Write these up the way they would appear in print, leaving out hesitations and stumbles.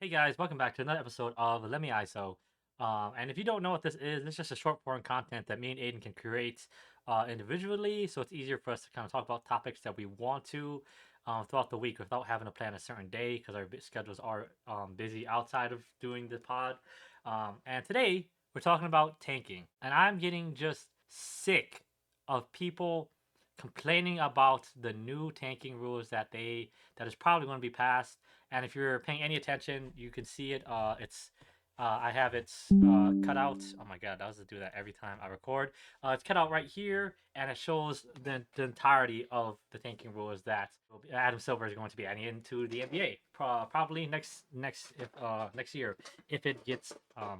Hey guys, welcome back to another episode of Let Me ISO. And if you don't know what this is, it's just a short form content that me and Aiden can create individually, so it's easier for us to kind of talk about topics that we want to throughout the week without having to plan a certain day because our schedules are busy outside of doing the pod. And today we're talking about tanking, and I'm getting just sick of people complaining about the new tanking rules that is probably going to be passed. And if you're paying any attention, you can see it. I have it cut out. Oh my god, I was to do that every time I record. It's cut out right here, and it shows the entirety of the tanking rules that Adam Silver is going to be adding into the NBA. Probably next year if it gets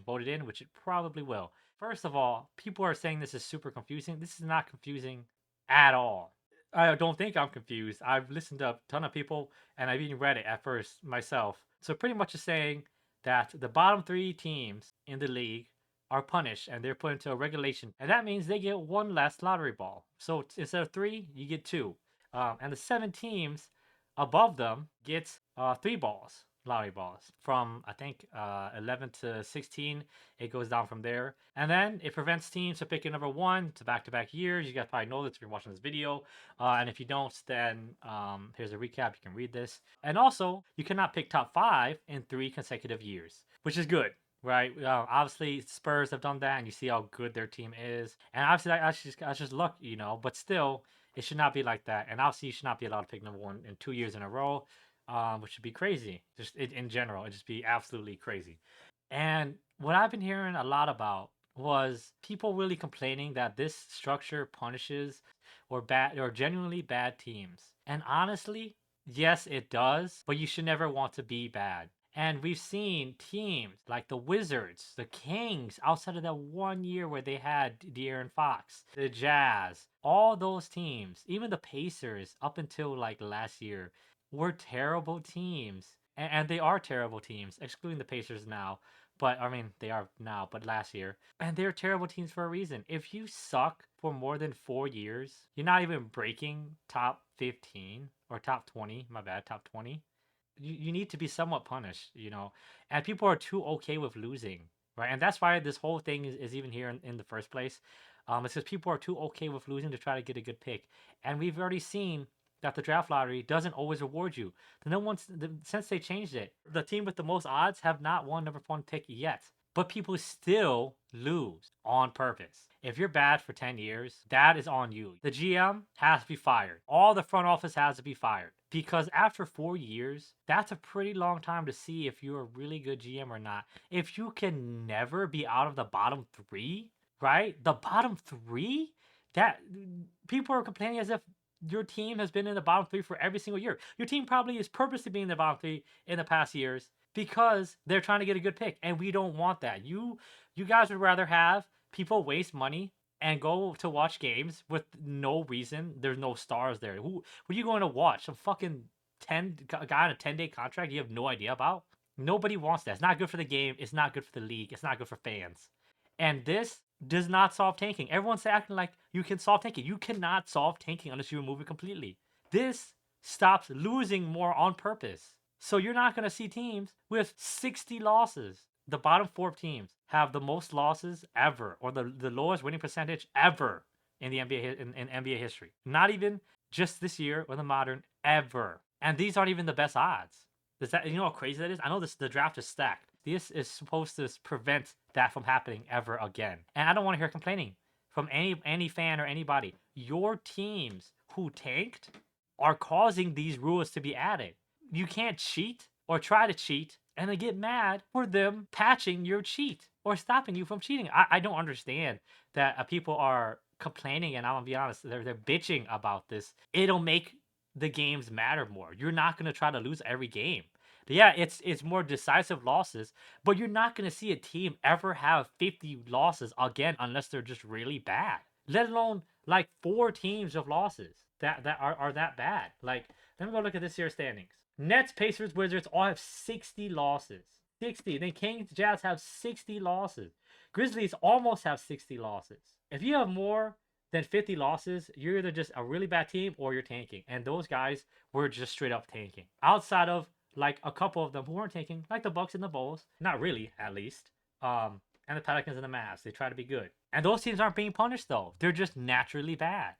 voted in, which it probably will. First of all, people are saying this is super confusing. This is not confusing at all. I don't think I'm confused. I've listened to a ton of people and I've even read it at first myself. So pretty much it's saying that the bottom three teams in the league are punished and they're put into a regulation, and that means they get one less lottery ball. So instead of three, you get two, and the seven teams above them get three balls, lottery balls. From I think 11 to 16, it goes down from there, and then it prevents teams from picking number one to back-to-back years. You guys probably know this if you're watching this video. And if you don't, then here's a recap. You can read this. And also, you cannot pick top five in 3 consecutive years, which is good, right? Obviously, Spurs have done that, and you see how good their team is. And obviously, that's just luck, But still, it should not be like that. And obviously, you should not be allowed to pick number one in 2 years in a row, which would be crazy. Just in general, it'd just be absolutely crazy. And what I've been hearing a lot about was people really complaining that this structure punishes or genuinely bad teams. And honestly, yes, it does, but you should never want to be bad. And we've seen teams like the Wizards, the Kings, outside of that 1 year where they had De'Aaron Fox, the Jazz, all those teams, even the Pacers up until like last year, were terrible teams. And they are terrible teams, excluding the Pacers now. But I mean, they are now, but last year. And they're terrible teams for a reason. If you suck for more than 4 years, you're not even breaking top 15 or top 20. My bad, top 20. You need to be somewhat punished. And people are too okay with losing, right? And that's why this whole thing is even here in the first place. It's because people are too okay with losing to try to get a good pick. And we've already seen that the draft lottery doesn't always reward you. Since they changed it, the team with the most odds have not won number one pick yet. But people still lose on purpose. If you're bad for 10 years, that is on you. The GM has to be fired. All the front office has to be fired. Because after 4 years, that's a pretty long time to see if you're a really good GM or not. If you can never be out of the bottom three, right? The bottom three? That people are complaining as if your team has been in the bottom three for every single year. Your team probably is purposely being in the bottom three in the past years because they're trying to get a good pick, and we don't want that. You guys would rather have people waste money and go to watch games with no reason. There's no stars there. Who are you going to watch? Some fucking guy on a 10-day contract you have no idea about? Nobody wants that. It's not good for the game. It's not good for the league. It's not good for fans. And this does not solve tanking. Everyone's acting like you can solve tanking. You cannot solve tanking unless you remove it completely. This stops losing more on purpose. So you're not going to see teams with 60 losses. The bottom four teams have the most losses ever, or the lowest winning percentage ever in the NBA in NBA history. Not even just this year or the modern, ever. And these aren't even the best odds. Does that, you know how crazy that is? I know the draft is stacked. This is supposed to prevent that from happening ever again. And I don't want to hear complaining from any fan or anybody. Your teams who tanked are causing these rules to be added. You can't cheat or try to cheat and then get mad for them patching your cheat or stopping you from cheating. I don't understand that people are complaining, and I'm gonna be honest, they're bitching about this. It'll make the games matter more. You're not gonna try to lose every game. Yeah, it's more decisive losses, but you're not gonna see a team ever have 50 losses again unless they're just really bad. Let alone like 4 teams of losses that are that bad. Like, let me go look at this year's standings. Nets, Pacers, Wizards all have 60 losses. 60. Then Kings, Jazz have 60 losses. Grizzlies almost have 60 losses. If you have more than 50 losses, you're either just a really bad team or you're tanking. And those guys were just straight up tanking. Outside of like a couple of them who weren't tanking, like the Bucks and the Bulls. Not really, at least. And the Pelicans and the Mavs. They try to be good. And those teams aren't being punished though. They're just naturally bad.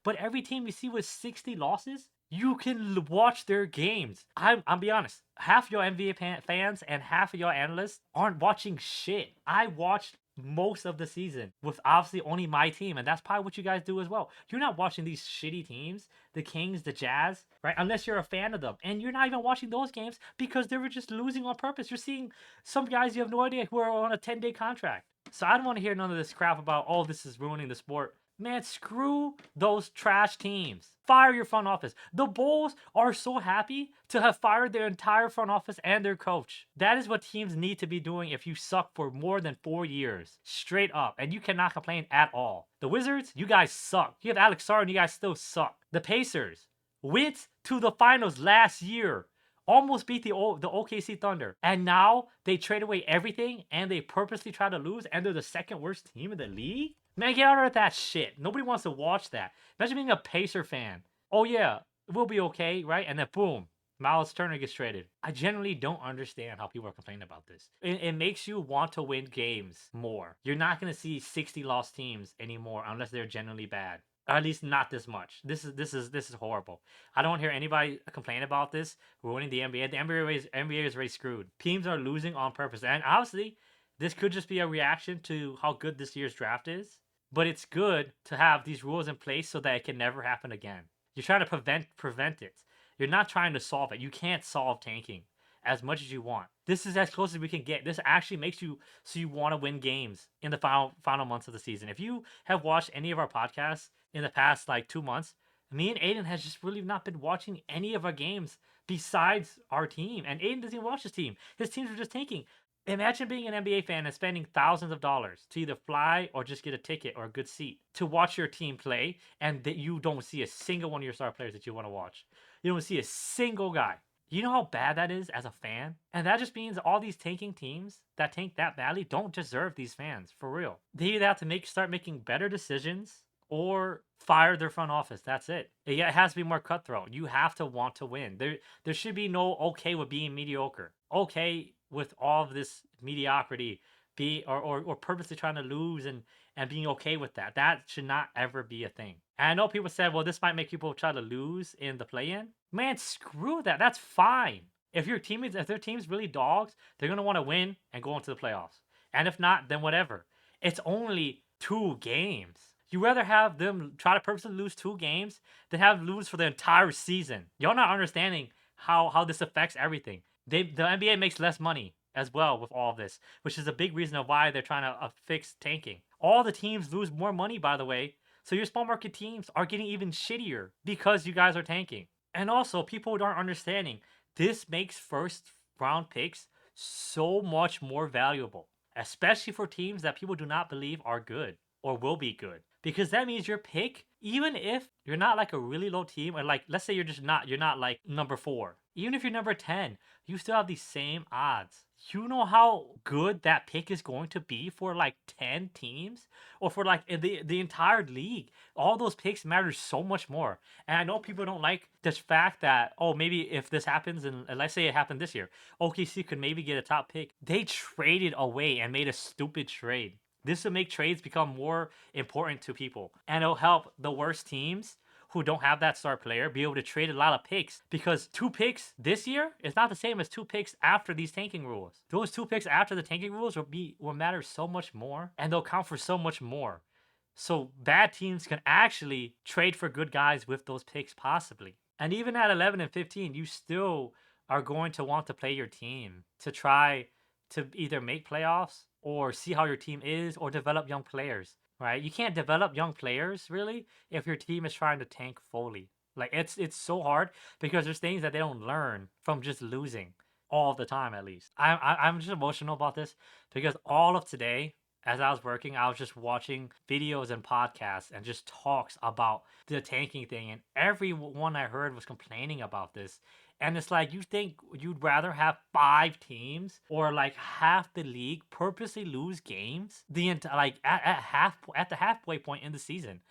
But every team you see with 60 losses, you can watch their games. I'm be honest. Half your NBA fans and half of your analysts aren't watching shit. I watched most of the season with obviously only my team, and that's probably what you guys do as well. You're not watching these shitty teams, the Kings, the Jazz, right? Unless you're a fan of them, and you're not even watching those games because they were just losing on purpose. You're seeing some guys you have no idea who are on a 10-day contract. So I don't want to hear none of this crap about, oh, this is ruining the sport. Man, screw those trash teams. Fire your front office. The Bulls are so happy to have fired their entire front office and their coach. That is what teams need to be doing if you suck for more than 4 years. Straight up. And you cannot complain at all. The Wizards, you guys suck. You have Alex Sarr and you guys still suck. The Pacers went to the finals last year. Almost beat the OKC Thunder. And now they trade away everything and they purposely try to lose and they're the second worst team in the league? Man, get out of that shit. Nobody wants to watch that. Imagine being a Pacer fan. Oh yeah, we'll be okay, right? And then boom, Miles Turner gets traded. I generally don't understand how people are complaining about this. It makes you want to win games more. You're not going to see 60 lost teams anymore unless they're generally bad. Or at least not this much. This is horrible. I don't hear anybody complain about this ruining the NBA. The NBA is already screwed. Teams are losing on purpose, and obviously, this could just be a reaction to how good this year's draft is. But it's good to have these rules in place so that it can never happen again. You're trying to prevent it. You're not trying to solve it. You can't solve tanking as much as you want. This is as close as we can get. This actually makes you so you want to win games in the final months of the season. If you have watched any of our podcasts in the past like 2 months, me and Aiden has just really not been watching any of our games besides our team. And Aiden doesn't even watch his team. His teams are just tanking. Imagine being an NBA fan and spending thousands of dollars to either fly or just get a ticket or a good seat to watch your team play, and that you don't see a single one of your star players that you want to watch. You don't see a single guy. You know how bad that is as a fan? And that just means all these tanking teams that tank that badly don't deserve these fans, for real. They either have to start making better decisions or fire their front office. That's it. It has to be more cutthroat. You have to want to win. There should be no okay with being mediocre. Okay with all of this mediocrity, or purposely trying to lose and being okay with that. That should not ever be a thing. And I know people said, well, this might make people try to lose in the play-in. Man, screw that. That's fine. If their team's really dogs, they're gonna want to win and go into the playoffs. And if not, then whatever. It's only 2 games. You rather have them try to purposely lose 2 games than have lose for the entire season. Y'all not understanding how this affects everything. The NBA makes less money as well with all of this, which is a big reason of why they're trying to fix tanking. All the teams lose more money, by the way. So your small market teams are getting even shittier because you guys are tanking. And also, people aren't understanding. This makes first round picks so much more valuable, especially for teams that people do not believe are good or will be good. Because that means your pick, even if you're not like a really low team, or like let's say you're not like number 4, even if you're number 10, you still have the same odds. You know how good that pick is going to be for like 10 teams or for like the entire league. All those picks matter so much more. And I know people don't like this fact that, oh, maybe if this happens, and let's say it happened this year, OKC could maybe get a top pick. They traded away and made a stupid trade. This will make trades become more important to people. And it'll help the worst teams who don't have that star player be able to trade a lot of picks, because 2 picks this year is not the same as 2 picks after these tanking rules. Those 2 picks after the tanking rules will matter so much more, and they'll count for so much more. So bad teams can actually trade for good guys with those picks possibly. And even at 11 and 15, you still are going to want to play your team to try to either make playoffs or see how your team is or develop young players, right? You can't develop young players really if your team is trying to tank fully. Like it's so hard because there's things that they don't learn from just losing all the time. At least I'm just emotional about this because all of today, as I was working, I was just watching videos and podcasts and just talks about the tanking thing, and everyone I heard was complaining about this. And it's like, you think you'd rather have 5 teams or like half the league purposely lose games like at the halfway point in the season?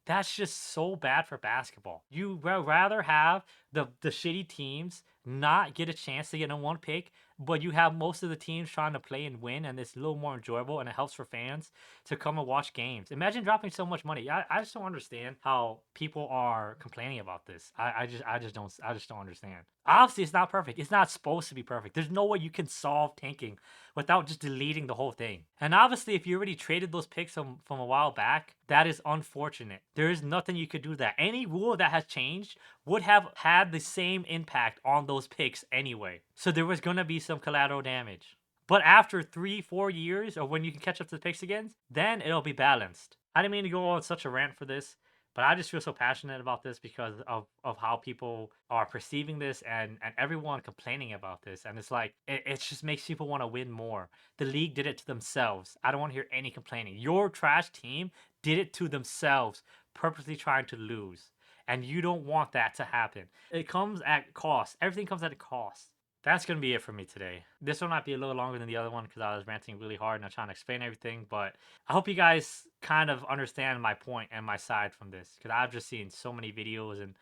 That's just so bad for basketball. You rather have the shitty teams not get a chance to get a one pick, but you have most of the teams trying to play and win, and it's a little more enjoyable, and it helps for fans to come and watch games. Imagine dropping so much money. I just don't understand how people are complaining about this. I just don't understand. Obviously, it's not perfect. It's not supposed to be perfect. There's no way you can solve tanking without just deleting the whole thing. And obviously, if you already traded those picks from a while back, that is unfortunate. There is nothing you could do that. Any rule that has changed would have had the same impact on those picks anyway. So there was going to be some collateral damage. But after 3-4 years, or when you can catch up to the picks again, then it'll be balanced. I didn't mean to go on such a rant for this, but I just feel so passionate about this because of how people are perceiving this, and everyone complaining about this. And it's like, it just makes people want to win more. The league did it to themselves. I don't want to hear any complaining. Your trash team did it to themselves, purposely trying to lose. And you don't want that to happen. It comes at cost. Everything comes at a cost. That's going to be it for me today. This one might be a little longer than the other one because I was ranting really hard and I'm trying to explain everything. But I hope you guys kind of understand my point and my side from this, because I've just seen so many videos and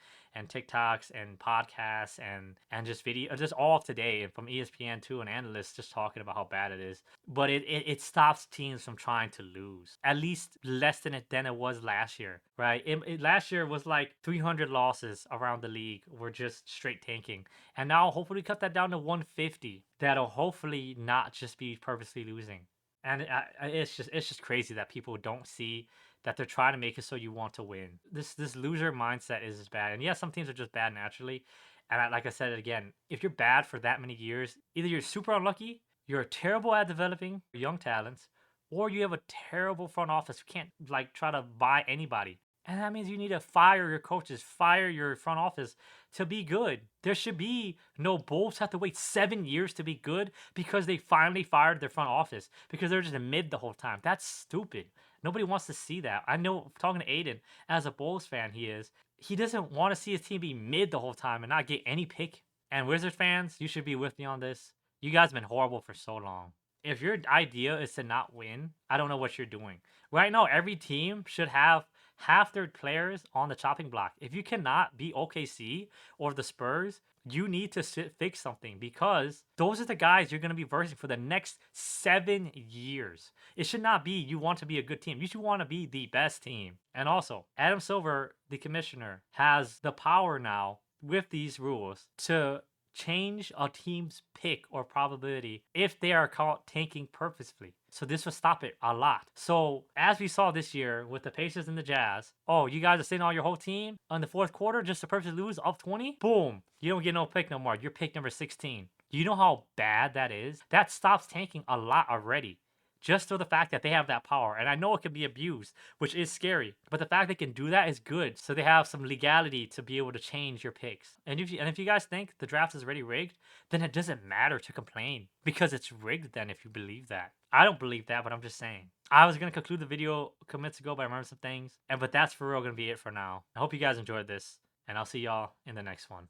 TikToks and podcasts and just video, just all of today, and from ESPN too, and analysts just talking about how bad it is. But it stops teams from trying to lose, at least less than it was last year, right? Last year was like 300 losses around the league were just straight tanking, and now hopefully cut that down to 150. That'll hopefully not just be purposely losing. And it's just crazy that people don't see that they're trying to make it so you want to win. This loser mindset is bad. And yeah, some teams are just bad naturally. And like I said again, if you're bad for that many years, either you're super unlucky, you're terrible at developing young talents, or you have a terrible front office who can't like try to buy anybody. And that means you need to fire your coaches, fire your front office to be good. There should be no Bulls have to wait 7 years to be good because they finally fired their front office because they're just mid the whole time. That's stupid. Nobody wants to see that. I know, talking to Aiden, as a Bulls fan, he doesn't want to see his team be mid the whole time and not get any pick. And Wizards fans, you should be with me on this. You guys have been horrible for so long. If your idea is to not win, I don't know what you're doing. Right now, every team should have half their players on the chopping block. If you cannot beat OKC or the Spurs, you need to fix something, because those are the guys you're going to be versing for the next 7 years. It should not be you want to be a good team. You should want to be the best team. And also, Adam Silver, the commissioner, has the power now with these rules to change a team's pick or probability if they are caught tanking purposefully. So this will stop it a lot. So as we saw this year with the Pacers and the Jazz, oh, you guys are sitting on your whole team on the fourth quarter just to purposely lose up 20? Boom. You don't get no pick no more. You're pick number 16. Do you know how bad that is? That stops tanking a lot already, just for the fact that they have that power. And I know it can be abused, which is scary, but the fact they can do that is good. So they have some legality to be able to change your picks. And if you guys think the draft is already rigged, then it doesn't matter to complain, because it's rigged then if you believe that. I don't believe that, but I'm just saying. I was going to conclude the video minutes ago, but I remember some things. But that's for real going to be it for now. I hope you guys enjoyed this, and I'll see y'all in the next one.